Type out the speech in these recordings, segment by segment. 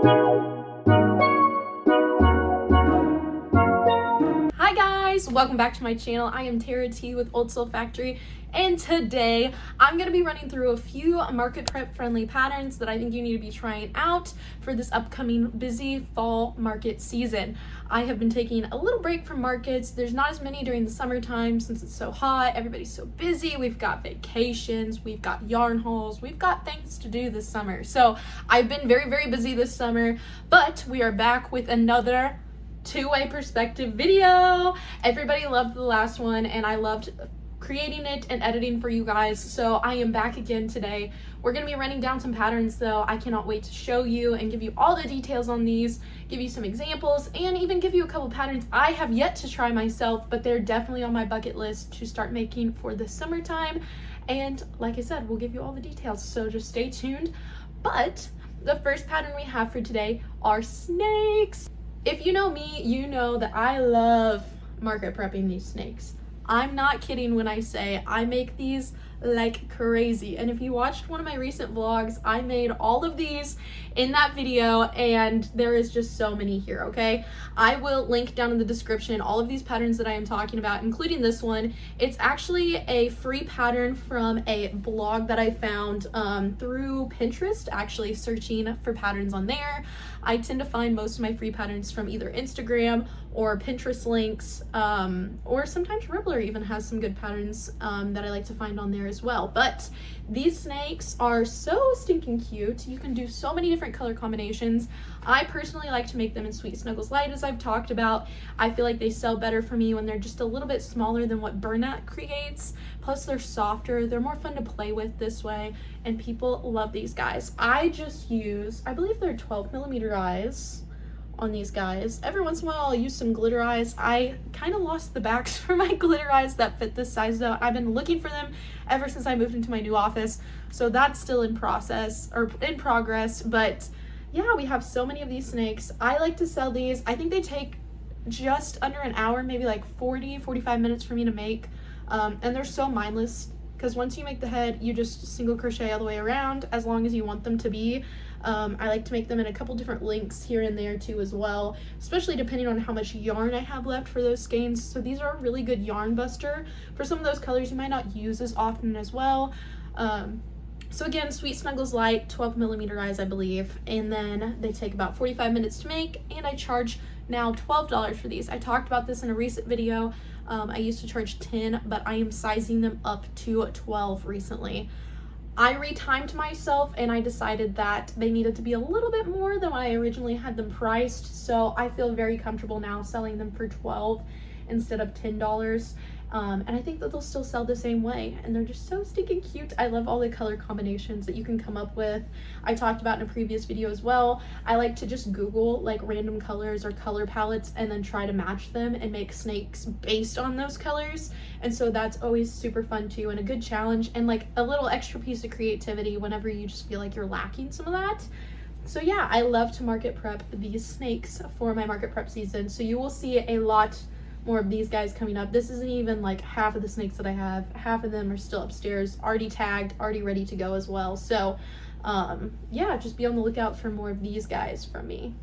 Hi guys, welcome back to my channel. I am Tara T with Old Soul Factory, and today I'm going to be running through a few market prep friendly patterns that I think you need to be trying out for this upcoming busy fall market season. I have been taking a little break from markets. There's not as many during the summertime since it's so hot. Everybody's so busy. We've got vacations, we've got yarn hauls, we've got things to do this summer. So I've been very busy this summer, but we are back with another two-way perspective video. Everybody loved the last one and I loved creating it and editing for you guys, so I am back again today. We're going to be running down some patterns though. I cannot wait to show you and give you all the details on these, give you some examples, and even give you a couple patterns I have yet to try myself, but they're definitely on my bucket list to start making for the summertime. And like I said, we'll give you all the details, so just stay tuned. But the first pattern we have for today are snakes. If you know me, you know that I love market prepping these snakes. I'm not kidding when I say I make these like crazy. And if you watched one of my recent vlogs, I made all of these in that video, and there is just so many here, okay? I will link down in the description all of these patterns that I am talking about, including this one. It's actually a free pattern from a blog that I found through Pinterest, actually searching for patterns on there. I tend to find most of my free patterns from either Instagram or Pinterest links, or sometimes Ribbler even has some good patterns that I like to find on there as well. But these snakes are so stinking cute. You can do so many different color combinations. I personally like to make them in Sweet Snuggles Light, as I've talked about. I feel like they sell better for me when they're just a little bit smaller than what Bernat creates. Plus they're softer, they're more fun to play with this way, and people love these guys. I just use, I believe they're 12mm eyes on these guys. Every once in a while I'll use some glitter eyes. I kind of lost the backs for my glitter eyes that fit this size though. I've been looking for them ever since I moved into my new office, so that's still in process or in progress. But yeah, we have so many of these snakes. I like to sell these. I think they take just under an hour, maybe like 40-45 minutes for me to make, and they're so mindless because once you make the head, you just single crochet all the way around as long as you want them to be. I like to make them in a couple different lengths here and there too as well, especially depending on how much yarn I have left for those skeins. So these are a really good yarn buster for some of those colors you might not use as often as well. So again, Sweet Snuggles Light, 12mm eyes I believe, and then they take about 45 minutes to make, and I charge now $12 for these. I talked about this in a recent video. I used to charge 10, but I am sizing them up to 12 recently. I retimed myself and I decided that they needed to be a little bit more than what I originally had them priced, so I feel very comfortable now selling them for 12 instead of $10. And I think that they'll still sell the same way, and they're just so stinking cute. I love all the color combinations that you can come up with. I talked about in a previous video as well. I like to just Google like random colors or color palettes and then try to match them and make snakes based on those colors, and so that's always super fun too, and a good challenge and like a little extra piece of creativity whenever you just feel like you're lacking some of that. So yeah, I love to market prep these snakes for my market prep season, so you will see a lot more of these guys coming up. This isn't even like half of the snakes that I have. Half of them are still upstairs, already tagged, already ready to go as well. So yeah, just be on the lookout for more of these guys from me.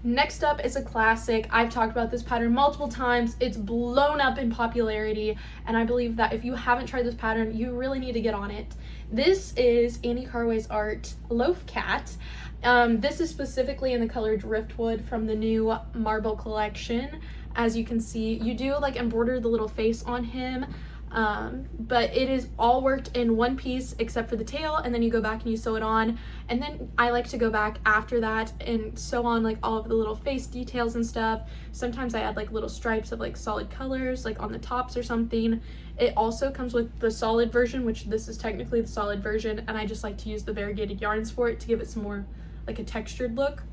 Next up is a classic. I've talked about this pattern multiple times. It's blown up in popularity, and I believe that if you haven't tried this pattern, you really need to get on it. This is Annie Carway's art LOAF Cat. This is specifically in the color Driftwood from the new Marble collection. As you can see, you do like embroider the little face on him, but it is all worked in one piece except for the tail, and then you go back and you sew it on, and then I like to go back after that and sew on like all of the little face details and stuff. Sometimes I add like little stripes of like solid colors like on the tops or something. It also comes with the solid version, which this is technically the solid version, and I just like to use the variegated yarns for it to give it some more like a textured look.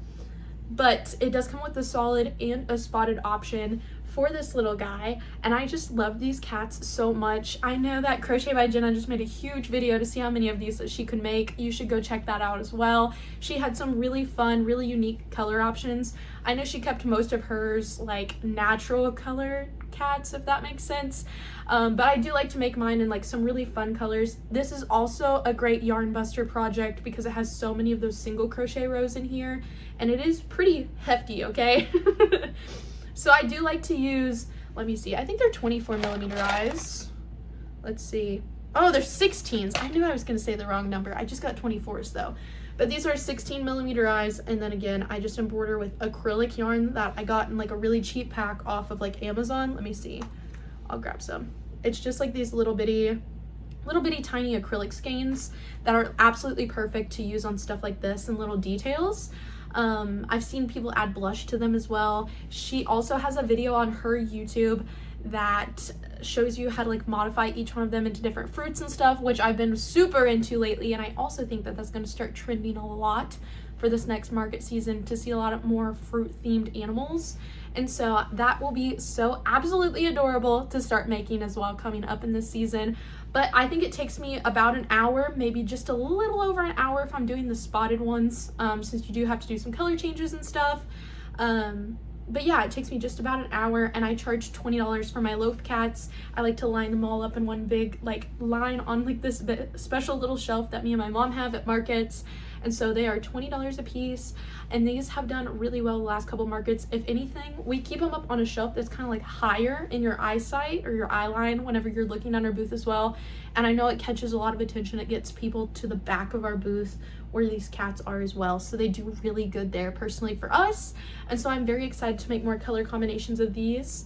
But it does come with a solid and a spotted option for this little guy, and I just love these cats so much. I know that Crochet by Jenna just made a huge video to see how many of these that she could make. You should go check that out as well. She had some really fun, really unique color options. I know she kept most of hers like natural color cats, if that makes sense, but I do like to make mine in like some really fun colors. This is also a great yarn buster project because it has so many of those single crochet rows in here, and it is pretty hefty, okay? So I do like to use, let me see, I think they're 24mm eyes. Let's see. Oh, they're 16s. I knew I was going to say the wrong number. I just got 24s though. But these are 16mm eyes, and then again, I just embroider with acrylic yarn that I got in like a really cheap pack off of like Amazon. Let me see. I'll grab some. It's just like these little bitty tiny acrylic skeins that are absolutely perfect to use on stuff like this and little details. I've seen people add blush to them as well. She also has a video on her YouTube that shows you how to like modify each one of them into different fruits and stuff, which I've been super into lately, and I also think that that's going to start trending a lot for this next market season, to see a lot of more fruit themed animals. And so that will be so absolutely adorable to start making as well coming up in this season. But I think it takes me about an hour, maybe just a little over an hour if I'm doing the spotted ones, since you do have to do some color changes and stuff. But yeah, it takes me just about an hour, and I charge $20 for my LOAF cats. I like to line them all up in one big like line on like this special little shelf that me and my mom have at markets. And so they are $20 a piece, and these have done really well the last couple markets. If anything, we keep them up on a shelf that's kind of like higher in your eyesight or your eye line whenever you're looking at our booth as well. And I know it catches a lot of attention. It gets people to the back of our booth where these cats are as well. So they do really good there personally for us. And so I'm very excited to make more color combinations of these.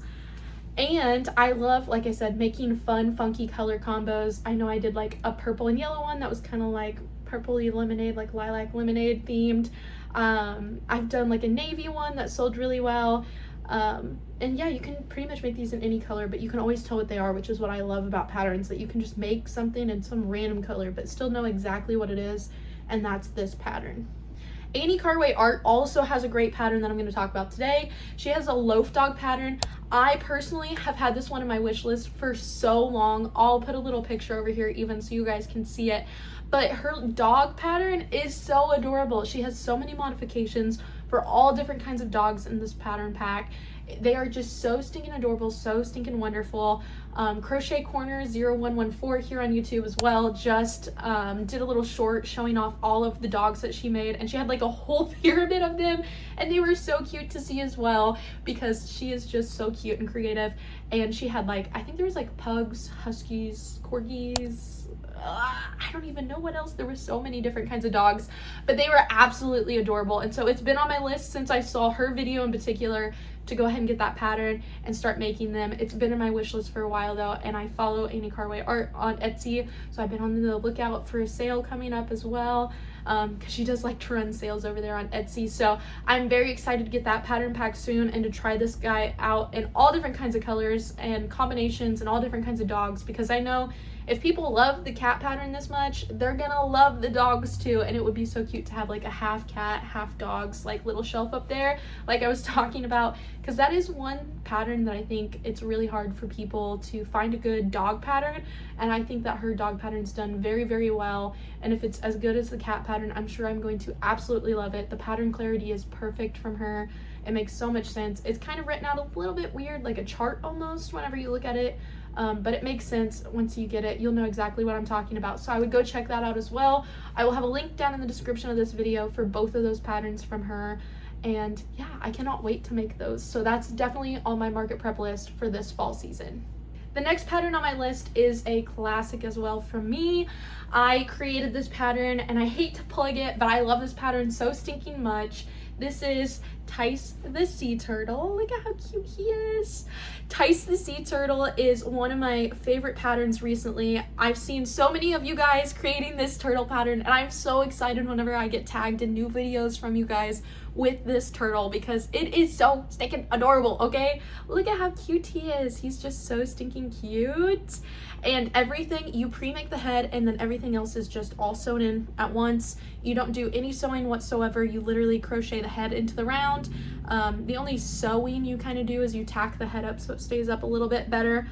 And I love, like I said, making fun, funky color combos. I know I did like a purple and yellow one that was kind of like purpley lemonade, like lilac lemonade themed. I've done like a navy one that sold really well. And yeah, you can pretty much make these in any color, but you can always tell what they are, which is what I love about patterns, that you can just make something in some random color but still know exactly what it is, and that's this pattern. Annie Carway Art also has a great pattern that I'm going to talk about today. She has a loaf dog pattern. I personally have had this one in my wish list for so long. I'll put a little picture over here even so you guys can see it. But her dog pattern is so adorable. She has so many modifications for all different kinds of dogs in this pattern pack. They are just so stinking adorable, so stinking wonderful. Crochet Corner 0114 here on YouTube as well just did a little short showing off all of the dogs that she made, and she had like a whole pyramid of them, and they were so cute to see as well because she is just so cute and creative. And she had like, I think there was like pugs, huskies, corgis, I don't even know what else. There were so many different kinds of dogs, but they were absolutely adorable. And so it's been on my list since I saw her video in particular to go ahead and get that pattern and start making them. It's been in my wish list for a while though, and I follow Annie Carway Art on Etsy, so I've been on the lookout for a sale coming up as well, because she does like to run sales over there on Etsy. So I'm very excited to get that pattern pack soon and to try this guy out in all different kinds of colors and combinations and all different kinds of dogs, because I know if people love the cat pattern this much, they're gonna love the dogs too. And it would be so cute to have like a half cat, half dogs, like little shelf up there, like I was talking about, because that is one pattern that I think it's really hard for people to find a good dog pattern. And I think that her dog pattern's done very, very well. And if it's as good as the cat pattern, I'm sure I'm going to absolutely love it. The pattern clarity is perfect from her. It makes so much sense. It's kind of written out a little bit weird, like a chart almost whenever you look at it. But it makes sense once you get it. You'll know exactly what I'm talking about. So I would go check that out as well. I will have a link down in the description of this video for both of those patterns from her. And yeah, I cannot wait to make those. So that's definitely on my market prep list for this fall season. The next pattern on my list is a classic as well from me. I created this pattern and I hate to plug it, but I love this pattern so stinking much. This is TYCE the Sea Turtle. Look at how cute he is. TYCE the Sea Turtle is one of my favorite patterns recently. I've seen so many of you guys creating this turtle pattern, and I'm so excited whenever I get tagged in new videos from you guys with this turtle because it is so stinking adorable, okay? Look at how cute he is. He's just so stinking cute. And everything, you pre-make the head and then everything else is just all sewn in at once. You don't do any sewing whatsoever. You literally crochet the head into the round. The only sewing you kind of do is you tack the head up so it stays up a little bit better.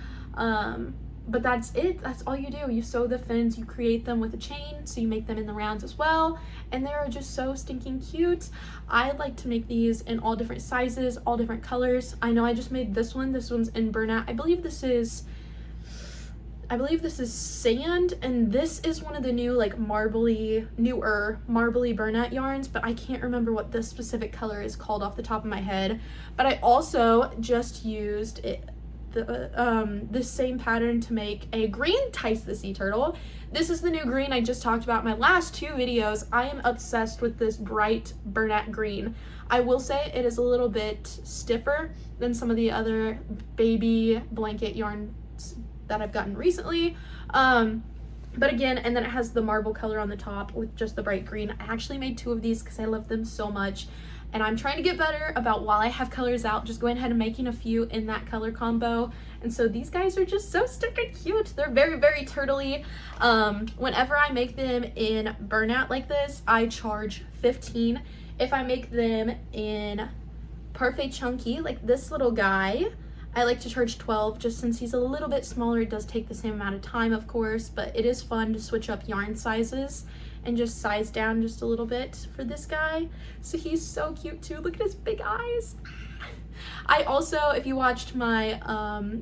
But that's it. That's all you do. You sew the fins, you create them with a chain, so you make them in the rounds as well, and they're just so stinking cute. I like to make these in all different sizes, all different colors. I know I just made this one. This one's in burnout. I believe this is sand, and this is one of the new like newer marbly burnout yarns, but I can't remember what this specific color is called off the top of my head. But I also just used this same pattern to make a green TYCE the sea turtle. This is the new green I just talked about in my last 2 videos. I am obsessed with this bright burnout green. I will say it is a little bit stiffer than some of the other baby blanket yarns that I've gotten recently. But again, and then it has the marble color on the top with just the bright green. I actually made 2 of these because I love them so much. And I'm trying to get better about, while I have colors out, just going ahead and making a few in that color combo. And so these guys are just so stinking cute. They're very, very turtly. Whenever I make them in burnout like this, I charge $15. If I make them in parfait chunky, like this little guy, I like to charge $12, just since he's a little bit smaller. It does take the same amount of time, of course, but it is fun to switch up yarn sizes and just size down just a little bit for this guy. So he's so cute too. Look at his big eyes. I also, if you watched my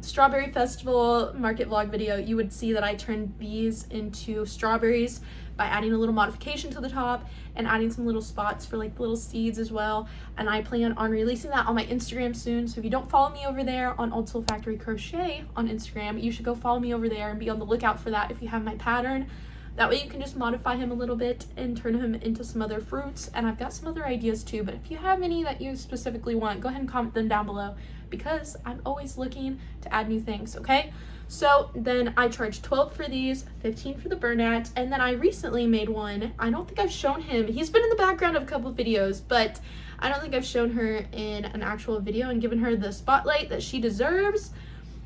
Strawberry Festival market vlog video, you would see that I turned these into strawberries by adding a little modification to the top and adding some little spots for like the little seeds as well. And I plan on releasing that on my Instagram soon. So if you don't follow me over there on Old Soul Factory Crochet on Instagram, you should go follow me over there and be on the lookout for that if you have my pattern. That way you can just modify him a little bit and turn him into some other fruits. And I've got some other ideas too, but if you have any that you specifically want, go ahead and comment them down below, because I'm always looking to add new things, okay? So then I charged $12 for these, $15 for the burnout, and then I recently made one. I don't think I've shown him. He's been in the background of a couple of videos, but I don't think I've shown her in an actual video and given her the spotlight that she deserves.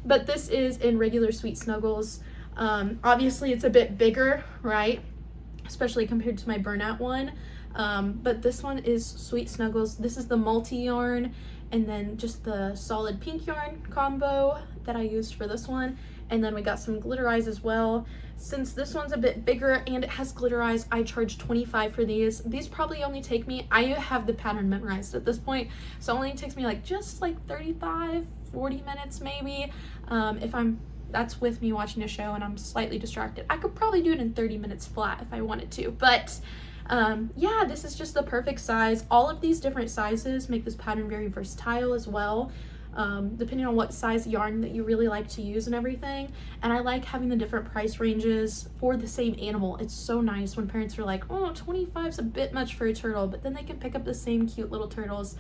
But this is in regular Sweet Snuggles. Obviously it's a bit bigger, right? Especially compared to my burnout one. But this one is Sweet Snuggles. This is the multi yarn, and then just the solid pink yarn combo that I used for this one. And then we got some glitter eyes as well. Since this one's a bit bigger and it has glitter eyes, I charged $25 for these. These probably only take me, I have the pattern memorized at this point, so it only takes me like just like 35, 40 minutes maybe. That's with me watching a show and I'm slightly distracted. I could probably do it in 30 minutes flat if I wanted to, but yeah, this is just the perfect size. All of these different sizes make this pattern very versatile as well, depending on what size yarn that you really like to use and everything. And I like having the different price ranges for the same animal. It's so nice when parents are like, oh, 25 is a bit much for a turtle, but then they can pick up the same cute little turtles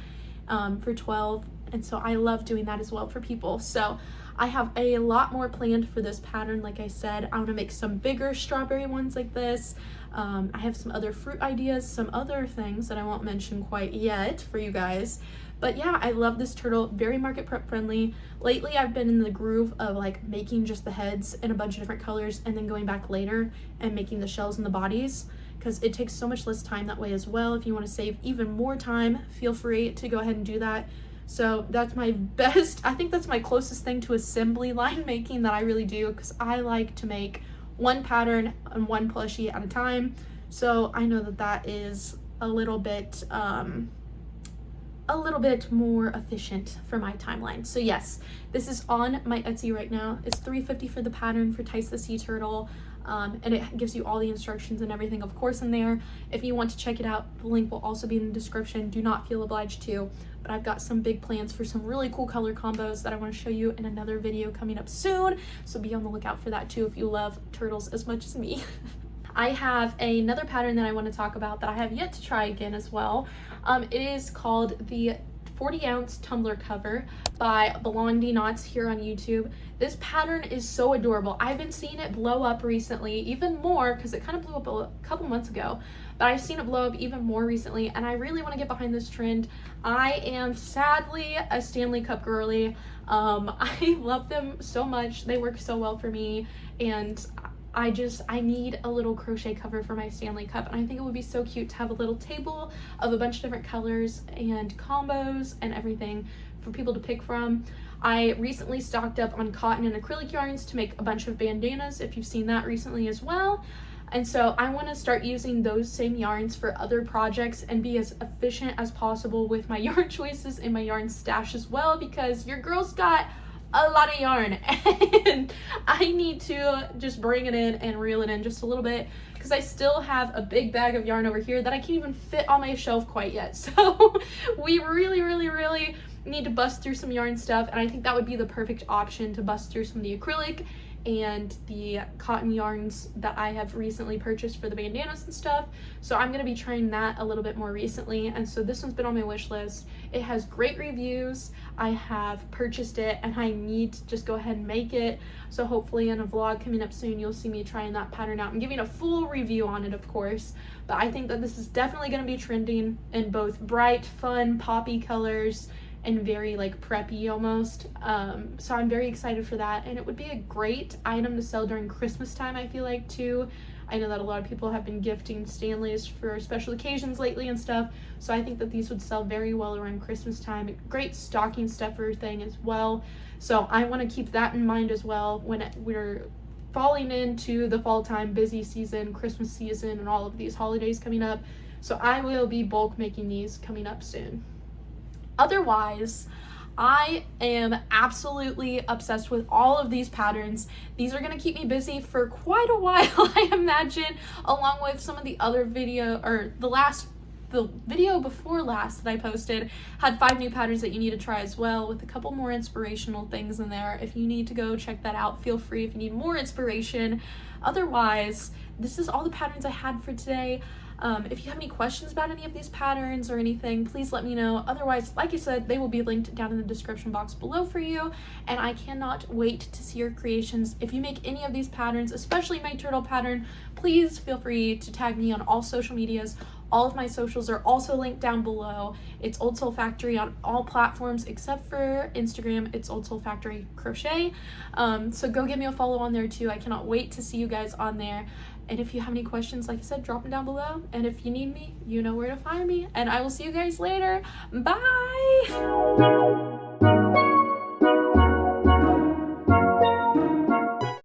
for 12. And so I love doing that as well for people. So I have a lot more planned for this pattern. Like I said, I want to make some bigger strawberry ones like this. I have some other fruit ideas, some other things that I won't mention quite yet for you guys. But yeah, I love this turtle, very market prep friendly. Lately, I've been in the groove of like making just the heads in a bunch of different colors and then going back later and making the shells and the bodies, because it takes so much less time that way as well. If you want to save even more time, feel free to go ahead and do that. So that's my best, I think that's my closest thing to assembly line making that I really do, because I like to make one pattern and one plushie at a time. So I know that that is a little bit more efficient for my timeline. So yes, this is on my Etsy right now. It's $3.50 for the pattern for TYCE the Sea Turtle. And it gives you all the instructions and everything, of course, in there. If you want to check it out, the link will also be in the description. Do not feel obliged to, but I've got some big plans for some really cool color combos that I want to show you in another video coming up soon. So be on the lookout for that too if you love turtles as much as me. I have another pattern that I want to talk about that I have yet to try again as well. It is called the 40-ounce tumbler cover by Blondie Knots here on YouTube. This pattern is so adorable. I've been seeing it blow up recently, even more, because it kind of blew up a couple months ago, but I've seen it blow up even more recently, and I really want to get behind this trend. I am sadly a Stanley Cup girly. I love them so much. They work so well for me, and I need a little crochet cover for my Stanley Cup, and I think it would be so cute to have a little table of a bunch of different colors and combos and everything for people to pick from. I recently stocked up on cotton and acrylic yarns to make a bunch of bandanas, if you've seen that recently as well. And so I want to start using those same yarns for other projects and be as efficient as possible with my yarn choices and my yarn stash as well, because your girl's got a lot of yarn and I need to just bring it in and reel it in just a little bit, because I still have a big bag of yarn over here that I can't even fit on my shelf quite yet. So we really need to bust through some yarn stuff, and I think that would be the perfect option to bust through some of the acrylic and the cotton yarns that I have recently purchased for the bandanas and stuff. So I'm going to be trying that a little bit more recently, and so this one's been on my wish list. It has great reviews. I have purchased it and I need to just go ahead and make it. So hopefully in a vlog coming up soon, you'll see me trying that pattern out and giving a full review on it, of course. But I think that this is definitely going to be trending in both bright, fun, poppy colors and very like preppy almost. So I'm very excited for that, and it would be a great item to sell during Christmas time, I feel like, too. I know that a lot of people have been gifting Stanleys for special occasions lately and stuff, so I think that these would sell very well around Christmas time. Great stocking stuffer thing as well. So I want to keep that in mind as well when we're falling into the fall time, busy season, Christmas season, and all of these holidays coming up. So I will be bulk making these coming up soon. Otherwise, I am absolutely obsessed with all of these patterns. These are going to keep me busy for quite a while, I imagine, along with some of the other video, or the video before last that I posted had 5 new patterns that you need to try as well, with a couple more inspirational things in there. If you need to go check that out, feel free if you need more inspiration. Otherwise, this is all the patterns I had for today. If you have any questions about any of these patterns or anything, please let me know. Otherwise, like I said, they will be linked down in the description box below for you, and I cannot wait to see your creations. If you make any of these patterns, especially my turtle pattern, please feel free to tag me on all social medias. All of my socials are also linked down below. It's Old Soul Factory on all platforms except for Instagram. It's Old Soul Factory Crochet. So go give me a follow on there too. I cannot wait to see you guys on there. And if you have any questions, like I said, drop them down below. And if you need me, you know where to find me. And I will see you guys later. Bye!